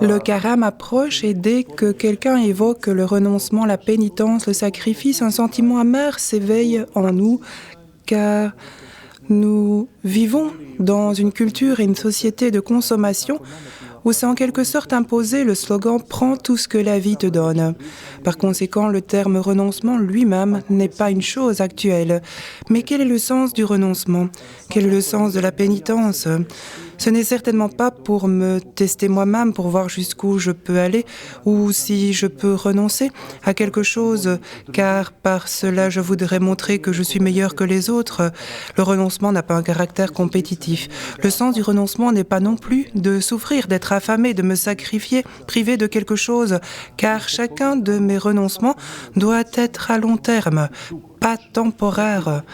Le carême approche et dès que quelqu'un évoque le renoncement, la pénitence, le sacrifice, un sentiment amer s'éveille en nous, car nous vivons dans une culture et une société de consommation où c'est en quelque sorte imposé le slogan « Prends tout ce que la vie te donne ». Par conséquent, le terme renoncement lui-même n'est pas une chose actuelle. Mais quel est le sens du renoncement? Quel est le sens de la pénitence? Ce n'est certainement pas pour me tester moi-même, pour voir jusqu'où je peux aller ou si je peux renoncer à quelque chose, car par cela je voudrais montrer que je suis meilleur que les autres. Le renoncement n'a pas un caractère compétitif. Le sens du renoncement n'est pas non plus de souffrir, d'être affamé, de me sacrifier, privé de quelque chose, car chacun de mes renoncements doit être à long terme, pas temporaire.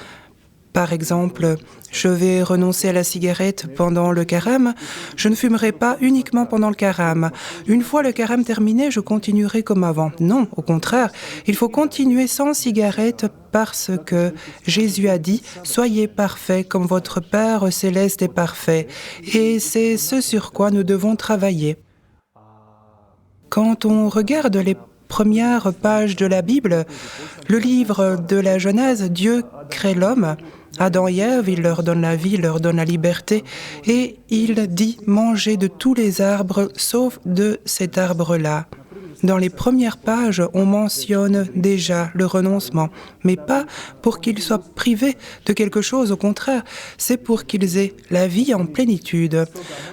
Par exemple, je vais renoncer à la cigarette pendant le carême. Je ne fumerai pas uniquement pendant le carême. Une fois le carême terminé, je continuerai comme avant. Non, au contraire, il faut continuer sans cigarette parce que Jésus a dit « Soyez parfaits comme votre Père céleste est parfait ». Et c'est ce sur quoi nous devons travailler. Quand on regarde les premières pages de la Bible, le livre de la Genèse, Dieu crée l'homme. Adam et Ève, il leur donne la vie, il leur donne la liberté et il dit « Mangez de tous les arbres sauf de cet arbre-là ». Dans les premières pages, on mentionne déjà le renoncement, mais pas pour qu'ils soient privés de quelque chose, au contraire, c'est pour qu'ils aient la vie en plénitude.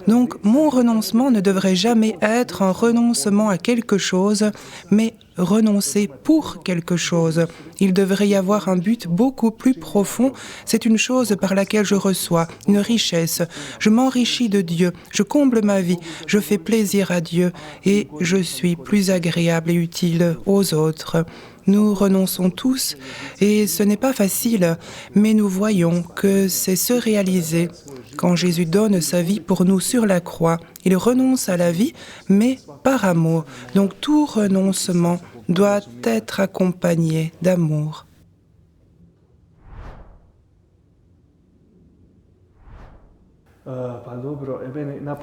Donc, mon renoncement ne devrait jamais être un renoncement à quelque chose, mais renoncer pour quelque chose. Il devrait y avoir un but beaucoup plus profond. C'est une chose par laquelle je reçois, une richesse. Je m'enrichis de Dieu, je comble ma vie, je fais plaisir à Dieu et je suis plus agréable et utile aux autres. Nous renonçons tous et ce n'est pas facile, mais nous voyons que c'est se réaliser. Quand Jésus donne sa vie pour nous sur la croix, il renonce à la vie, mais par amour. Donc tout renoncement doit être accompagné d'amour.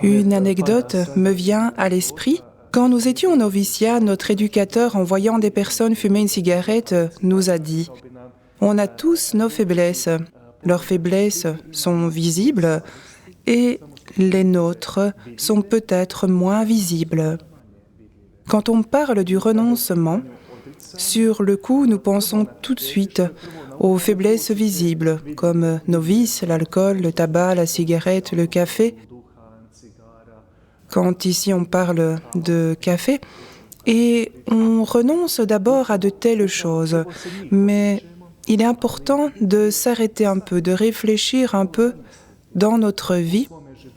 Une anecdote me vient à l'esprit. Quand nous étions au noviciat, notre éducateur, en voyant des personnes fumer une cigarette, nous a dit « On a tous nos faiblesses. Leurs faiblesses sont visibles et les nôtres sont peut-être moins visibles. » Quand on parle du renoncement, sur le coup, nous pensons tout de suite aux faiblesses visibles, comme nos vices, l'alcool, le tabac, la cigarette, le café. Quand ici on parle de café, et on renonce d'abord à de telles choses, mais il est important de s'arrêter un peu, de réfléchir un peu dans notre vie,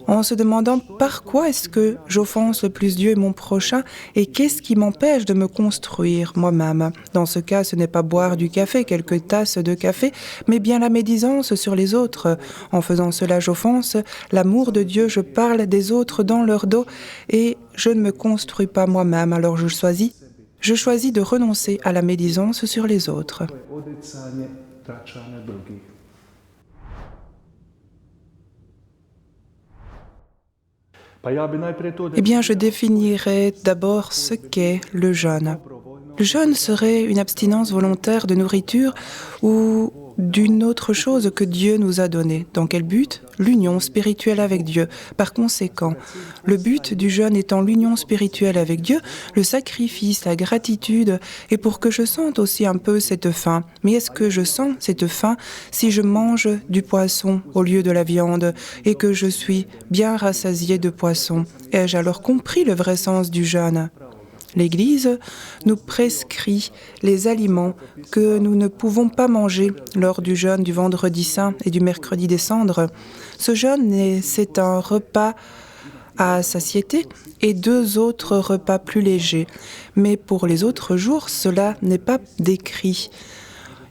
en se demandant par quoi est-ce que j'offense le plus Dieu et mon prochain et qu'est-ce qui m'empêche de me construire moi-même. Dans ce cas, ce n'est pas boire du café, quelques tasses de café, mais bien la médisance sur les autres. En faisant cela, j'offense l'amour de Dieu, je parle des autres dans leur dos et je ne me construis pas moi-même. Alors je choisis de renoncer à la médisance sur les autres. Eh bien, je définirai d'abord ce qu'est le jeûne. Le jeûne serait une abstinence volontaire de nourriture ou d'une autre chose que Dieu nous a donnée. Dans quel but? L'union spirituelle avec Dieu. Par conséquent, le but du jeûne étant l'union spirituelle avec Dieu, le sacrifice, la gratitude, et pour que je sente aussi un peu cette faim. Mais est-ce que je sens cette faim si je mange du poisson au lieu de la viande et que je suis bien rassasié de poisson? Ai-je alors compris le vrai sens du jeûne? L'Église nous prescrit les aliments que nous ne pouvons pas manger lors du jeûne du vendredi saint et du mercredi des cendres. Ce jeûne, c'est un repas à satiété et 2 autres repas plus légers. Mais pour les autres jours, cela n'est pas décrit.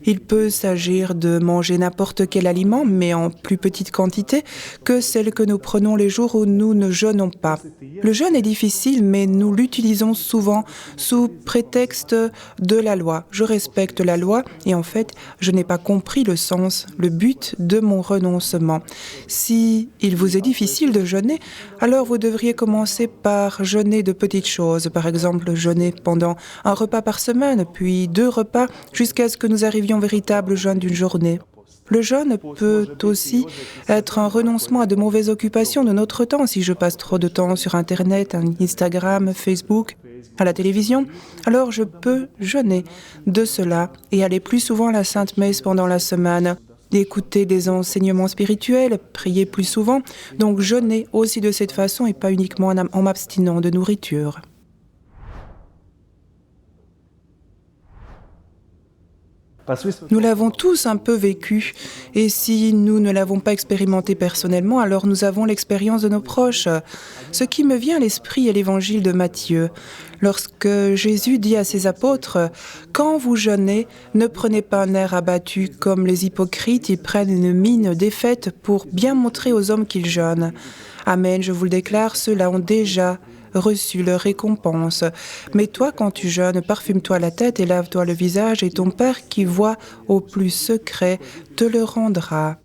Il peut s'agir de manger n'importe quel aliment, mais en plus petite quantité que celle que nous prenons les jours où nous ne jeûnons pas. Le jeûne est difficile, mais nous l'utilisons souvent sous prétexte de la loi. Je respecte la loi et en fait, je n'ai pas compris le sens, le but de mon renoncement. Si il vous est difficile de jeûner, alors vous devriez commencer par jeûner de petites choses. Par exemple, jeûner pendant un repas par semaine, puis 2 repas, jusqu'à ce que nous arrivions au véritable jeûne d'une journée. Le jeûne peut aussi être un renoncement à de mauvaises occupations de notre temps. Si je passe trop de temps sur Internet, Instagram, Facebook, à la télévision, alors je peux jeûner de cela et aller plus souvent à la Sainte Messe pendant la semaine, écouter des enseignements spirituels, prier plus souvent, donc jeûner aussi de cette façon et pas uniquement en m'abstinant de nourriture. Nous l'avons tous un peu vécu, et si nous ne l'avons pas expérimenté personnellement, alors nous avons l'expérience de nos proches. Ce qui me vient à l'esprit est l'évangile de Matthieu. Lorsque Jésus dit à ses apôtres « Quand vous jeûnez, ne prenez pas un air abattu comme les hypocrites, ils prennent une mine défaite pour bien montrer aux hommes qu'ils jeûnent. Amen, je vous le déclare, ceux-là ont déjà reçu leur récompense. Mais toi, quand tu jeûnes, parfume-toi la tête et lave-toi le visage, et ton Père qui voit au plus secret te le rendra. »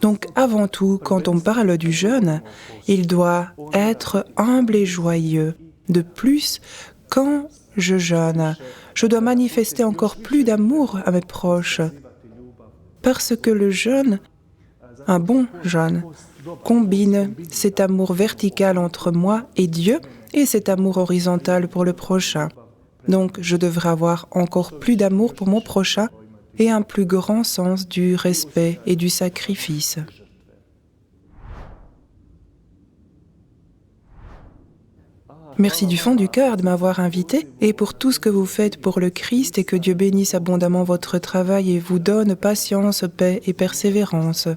Donc, avant tout, quand on parle du jeûne, il doit être humble et joyeux. De plus, quand je jeûne, je dois manifester encore plus d'amour à mes proches. Parce que le jeûne, un bon jeûne, combine cet amour vertical entre moi et Dieu et cet amour horizontal pour le prochain. Donc, je devrais avoir encore plus d'amour pour mon prochain et un plus grand sens du respect et du sacrifice. Merci du fond du cœur de m'avoir invité et pour tout ce que vous faites pour le Christ et que Dieu bénisse abondamment votre travail et vous donne patience, paix et persévérance.